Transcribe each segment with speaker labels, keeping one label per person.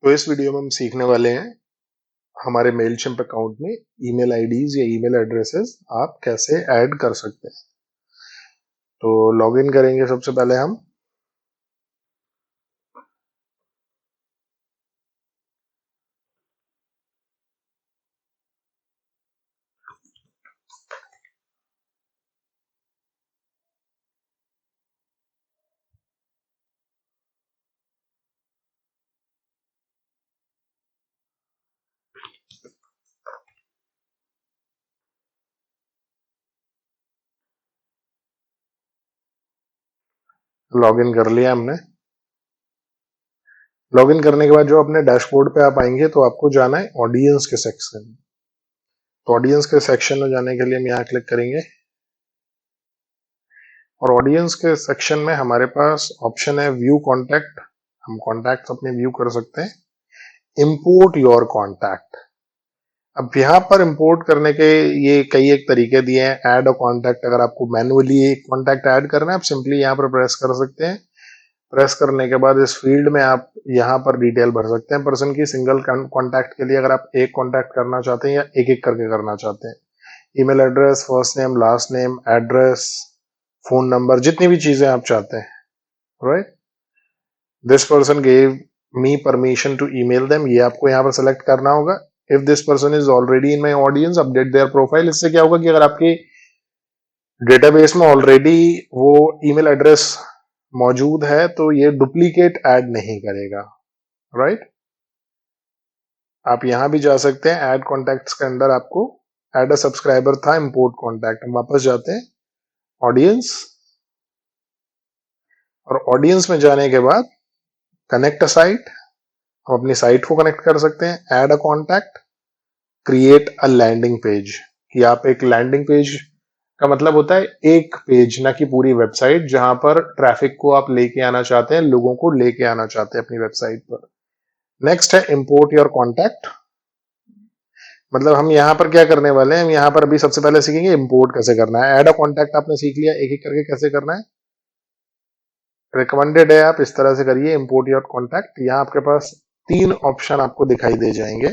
Speaker 1: तो इस वीडियो में हम सीखने वाले हैं हमारे मेलशिम्प अकाउंट में ईमेल आईडीज या ईमेल एड्रेसेस आप कैसे ऐड कर सकते हैं। तो लॉगिन करेंगे सबसे पहले हम। लॉगिन कर लिया हमने। लॉगिन करने के बाद जो अपने डैशबोर्ड पे आप आएंगे तो आपको जाना है ऑडियंस के सेक्शन। तो ऑडियंस के सेक्शन में जाने के लिए हम यहाँ क्लिक करेंगे और ऑडियंस के सेक्शन में हमारे पास ऑप्शन है व्यू कॉन्टैक्ट। हम कॉन्टैक्ट अपने व्यू कर सकते हैं। Import your contact. अब यहाँ पर इंपोर्ट करने के ये कई एक तरीके दिए हैं। ऐड अ कॉन्टैक्ट, अगर आपको मैनुअली एक कॉन्टैक्ट ऐड करना है आप सिंपली यहाँ पर प्रेस कर सकते हैं। प्रेस करने के बाद इस फील्ड में आप यहाँ पर डिटेल भर सकते हैं पर्सन की। सिंगल कॉन्टैक्ट के लिए अगर आप एक कॉन्टैक्ट करना चाहते हैं या एक एक करके करना चाहते हैं, email address, first name, last name, address, phone number, जितनी भी चीजें आप चाहते हैं। Right, this person gave me permission to email them, ये आपको यहाँ पर सेलेक्ट करना होगा। If this person is already in my audience, update their profile. इससे क्या होगा कि अगर आपके डेटाबेस में ऑलरेडी वो ईमेल एड्रेस मौजूद है तो ये डुप्लीकेट ऐड नहीं करेगा। राइट, आप यहां भी जा सकते हैं। ऐड कॉन्टैक्ट्स के अंदर आपको ऐड अ सब्सक्राइबर था, इंपोर्ट कॉन्टैक्ट। हम वापस जाते हैं ऑडियंस, और ऑडियंस में जाने के बाद कनेक्ट अ साइट, हम अपनी साइट को कनेक्ट कर सकते हैं। Add a contact, create a landing page, कि आप एक लैंडिंग पेज का मतलब होता है एक पेज, ना कि पूरी वेबसाइट, जहां पर ट्रैफिक को आप लेके आना चाहते हैं, लोगों को लेके आना चाहते हैं अपनी वेबसाइट पर। नेक्स्ट है इंपोर्ट योर कॉन्टैक्ट। मतलब हम यहाँ पर क्या करने वाले हैं, हम यहाँ पर अभी सबसे पहले सीखेंगे इंपोर्ट कैसे करना है। ऐड अ कॉन्टैक्ट आपने सीख लिया, एक एक करके कैसे करना है। रिकमेंडेड है आप इस तरह से करिए, इंपोर्ट योर कॉन्टैक्ट। यहाँ आपके पास तीन ऑप्शन आपको दिखाई दे जाएंगे।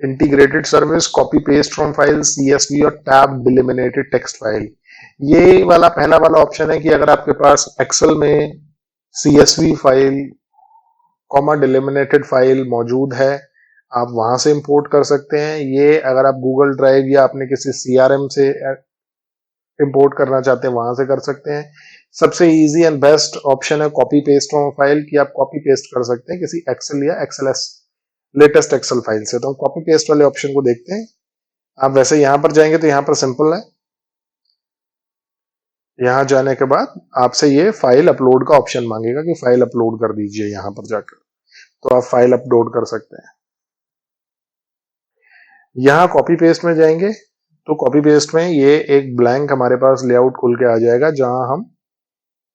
Speaker 1: Integrated service, copy paste from file, CSV और टैब डिलिमिनेटेड टेक्स्ट फाइल। ये वाला पहला वाला ऑप्शन है कि अगर आपके पास एक्सेल में सीएसवी फाइल कॉमा डिलिमिनेटेड फाइल मौजूद है, आप वहां से इंपोर्ट कर सकते हैं। ये अगर आप गूगल ड्राइव या अपने किसी सीआरएम से इंपोर्ट करना चाहते हैं वहां से कर सकते हैं। सबसे इजी एंड बेस्ट ऑप्शन है कॉपी पेस्ट फ्रॉम फाइल, कि आप कॉपी पेस्ट कर सकते हैं किसी एक्सेल या एक्सेलएस लेटेस्ट एक्सेल फाइल से। तो हम कॉपी पेस्ट वाले ऑप्शन को देखते हैं। आप वैसे यहां पर जाएंगे तो यहां पर सिंपल है। यहां जाने के बाद आपसे ये फाइल अपलोड का ऑप्शन मांगेगा कि फाइल अपलोड कर दीजिए यहां पर जाकर। तो आप फाइल अपलोड कर सकते हैं। यहाँ कॉपी पेस्ट में जाएंगे तो कॉपी पेस्ट में ये एक ब्लैंक हमारे पास लेआउट खुल के आ जाएगा, जहां हम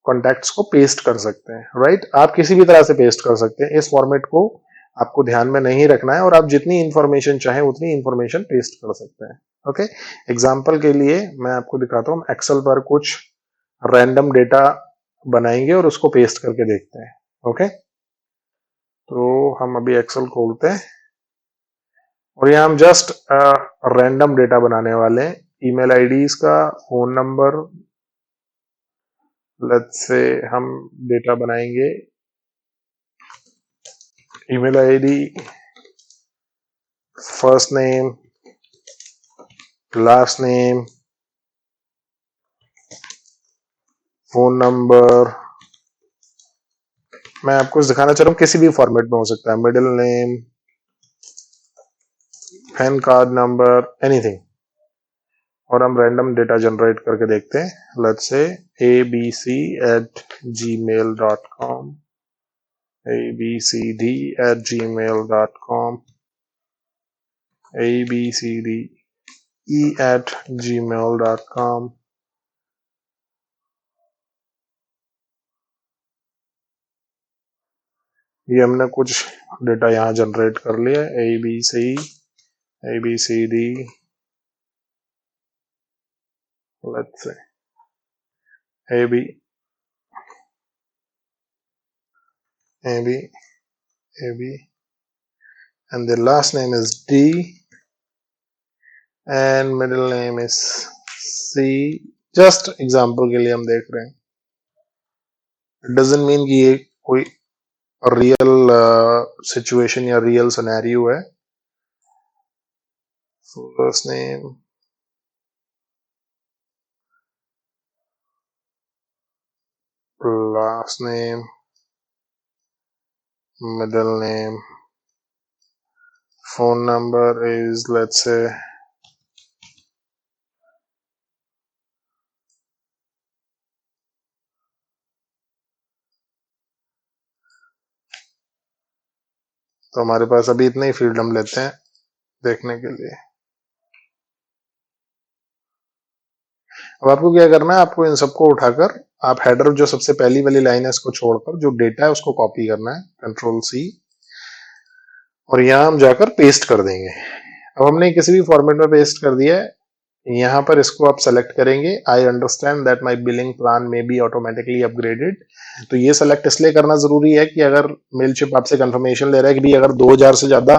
Speaker 1: कॉन्टैक्ट्स को पेस्ट कर सकते हैं। राइट, आप किसी भी तरह से पेस्ट कर सकते हैं। इस फॉर्मेट को आपको ध्यान में नहीं रखना है और आप जितनी इंफॉर्मेशन चाहें उतनी इंफॉर्मेशन पेस्ट कर सकते हैं। ओके, एग्जाम्पल के लिए मैं आपको दिखाता हूँ। एक्सेल पर कुछ रैंडम डेटा बनाएंगे और उसको पेस्ट करके देखते हैं। ओके, तो हम अभी एक्सेल खोलते हैं और यहाँ हम जस्ट रैंडम डेटा बनाने वाले हैं। ईमेल आईडीज का, फोन नंबर, लेट्स से हम डेटा बनाएंगे email ID, first name, last name, phone number. मैं आपको दिखाना चाह रहा हूँ किसी भी फॉर्मेट में हो सकता है, middle name, pan card number, anything. और हम रैंडम डेटा जनरेट करके देखते हैं। Let's say abc@gmail.com, abcd@gmail.com, abcde@gmail.com। ये हमने कुछ डेटा यहाँ जनरेट कर लिया। abcd, let's say ab AB, and the last name is D, and middle name is C. Just example के लिए हम देख रहे हैं, इट डजंट मीन कि ये कोई रियल सिचुएशन या रियल सिनेरियो है. First name, last name, middle name, phone number is, let's say, तो हमारे पास अभी इतने ही फील्ड हम लेते हैं देखने के लिए. अब आपको क्या करना है, आपको इन सबको उठाकर आप हेडर जो सबसे पहली वाली लाइन है इसको छोड़कर जो डेटा है उसको कॉपी करना है, कंट्रोल C, और यहां हम जाकर पेस्ट कर देंगे. अब हमने किसी भी फॉर्मेट में पेस्ट कर दिया है. यहां पर इसको आप सेलेक्ट करेंगे, I understand that my billing plan में बी ऑटोमेटिकली अपग्रेडेड. तो ये सेलेक्ट इसलिए करना जरूरी है कि अगर मेलशिप आपसे कंफर्मेशन ले रहा है कि भी अगर 2000 से ज्यादा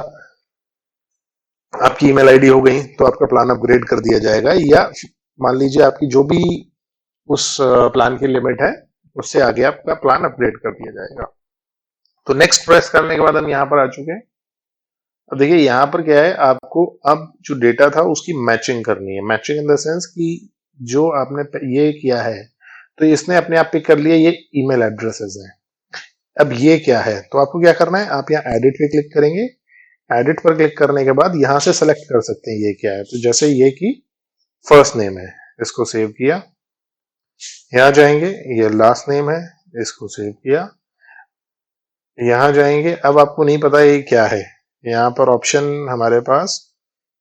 Speaker 1: आपकी ईमेल आईडी हो गई तो आपका प्लान अपग्रेड कर दिया जाएगा, या मान लीजिए आपकी जो भी उस प्लान की लिमिट है उससे आगे आपका प्लान अपग्रेड कर दिया जाएगा. तो नेक्स्ट प्रेस करने के बाद हम यहाँ पर आ चुके हैं. अब देखिए यहाँ पर क्या है, आपको अब जो डेटा था उसकी मैचिंग करनी है. मैचिंग इन द सेंस कि जो आपने ये किया है तो इसने अपने आप पिक कर लिया ये ईमेल एड्रेसेस हैं. अब ये क्या है, तो आपको क्या करना है, आप यहाँ एडिट पे क्लिक करेंगे. एडिट पर क्लिक करने के बाद यहां से सेलेक्ट कर सकते हैं ये क्या है. तो जैसे ये की फर्स्ट नेम है, इसको सेव किया, यहां जाएंगे, ये लास्ट नेम है, इसको सेव किया, यहां जाएंगे. अब आपको नहीं पता ये क्या है, यहाँ पर ऑप्शन हमारे पास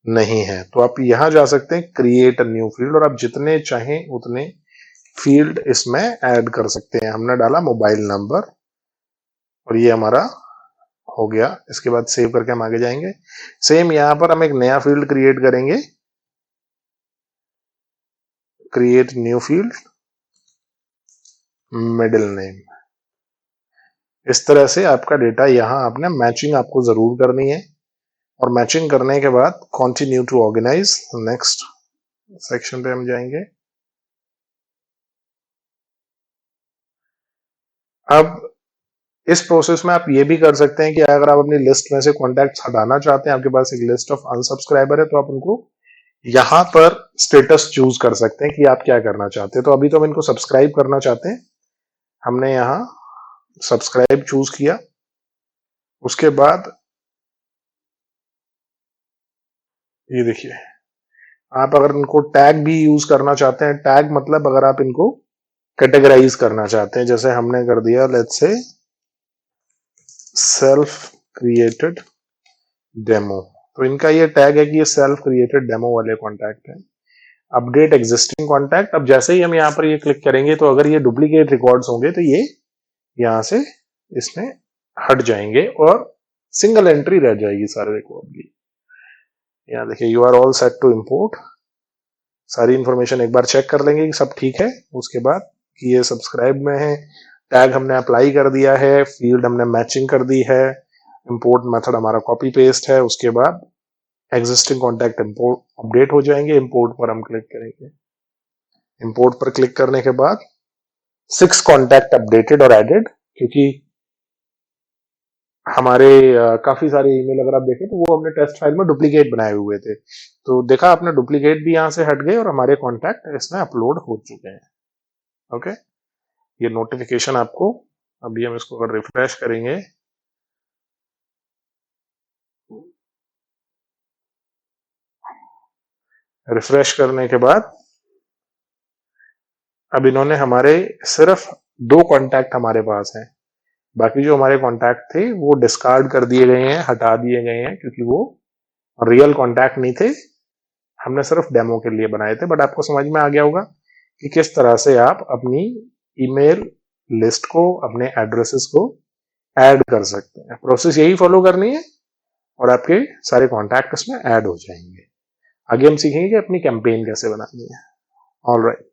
Speaker 1: नहीं है, तो आप यहां जा सकते हैं क्रिएट अ न्यू फील्ड, और आप जितने चाहें उतने फील्ड इसमें ऐड कर सकते हैं. हमने डाला मोबाइल नंबर और ये हमारा हो गया. इसके बाद सेव करके हम आगे जाएंगे. सेम यहां पर हम एक नया फील्ड क्रिएट करेंगे, create new field, middle name. इस तरह से आपका डेटा यहां आपने मैचिंग आपको जरूर करनी है, और मैचिंग करने के बाद continue to organise. Next section पे हम जाएंगे. अब इस प्रोसेस में आप ये भी कर सकते हैं कि अगर आप अपनी लिस्ट में से कॉन्टैक्ट हटाना चाहते हैं, आपके पास एक लिस्ट ऑफ अनसब्सक्राइबर है, तो आप उनको यहां पर स्टेटस चूज कर सकते हैं कि आप क्या करना चाहते हैं. तो अभी तो हम इनको सब्सक्राइब करना चाहते हैं, हमने यहां सब्सक्राइब चूज किया. उसके बाद ये देखिए, आप अगर इनको टैग भी यूज करना चाहते हैं, टैग मतलब अगर आप इनको कैटेगराइज करना चाहते हैं, जैसे हमने कर दिया let's say self created demo, तो इनका ये टैग है कि ये सेल्फ क्रिएटेड डेमो वाले कॉन्टैक्ट है. अपडेट एग्जिस्टिंग कॉन्टैक्ट, अब जैसे ही हम यहाँ पर ये क्लिक करेंगे तो अगर ये डुप्लीकेट रिकॉर्ड्स होंगे तो ये यहां से इसमें हट जाएंगे और सिंगल एंट्री रह जाएगी सारे रिकॉर्ड की. यहाँ देखिए you are all set to import. सारी इंफॉर्मेशन एक बार चेक कर लेंगे कि सब ठीक है. उसके बाद कि ये सब्सक्राइब में है, टैग हमने अप्लाई कर दिया है, फील्ड हमने मैचिंग कर दी है, इंपोर्ट मेथड हमारा कॉपी पेस्ट है. उसके बाद एग्जिस्टिंग कॉन्टैक्ट इंपोर्ट अपडेट हो जाएंगे. इंपोर्ट पर हम क्लिक करेंगे. इंपोर्ट पर क्लिक करने के बाद 6 कॉन्टैक्ट अपडेटेड और एडेड, क्योंकि हमारे काफी सारे ईमेल अगर आप देखें तो वो हमने टेस्ट फाइल में डुप्लीकेट बनाए हुए थे. तो देखा आपने, डुप्लीकेट भी यहां से हट गए और हमारे कॉन्टैक्ट इसमें अपलोड हो चुके हैं. ओके, ये नोटिफिकेशन आपको, अभी हम इसको अगर रिफ्रेश करेंगे, रिफ्रेश करने के बाद अब इन्होंने हमारे सिर्फ 2 कॉन्टैक्ट हमारे पास हैं. बाकी जो हमारे कॉन्टैक्ट थे वो डिस्कार्ड कर दिए गए हैं, हटा दिए गए हैं, क्योंकि वो रियल कॉन्टैक्ट नहीं थे, हमने सिर्फ डेमो के लिए बनाए थे. बट आपको समझ में आ गया होगा कि किस तरह से आप अपनी ईमेल लिस्ट को, अपने एड्रेसेस को ऐड कर सकते हैं. प्रोसेस यही फॉलो करनी है और आपके सारे कॉन्टैक्ट इसमें ऐड हो जाएंगे. आगे हम सीखेंगे कि अपनी कैंपेन कैसे बनानी है. All right.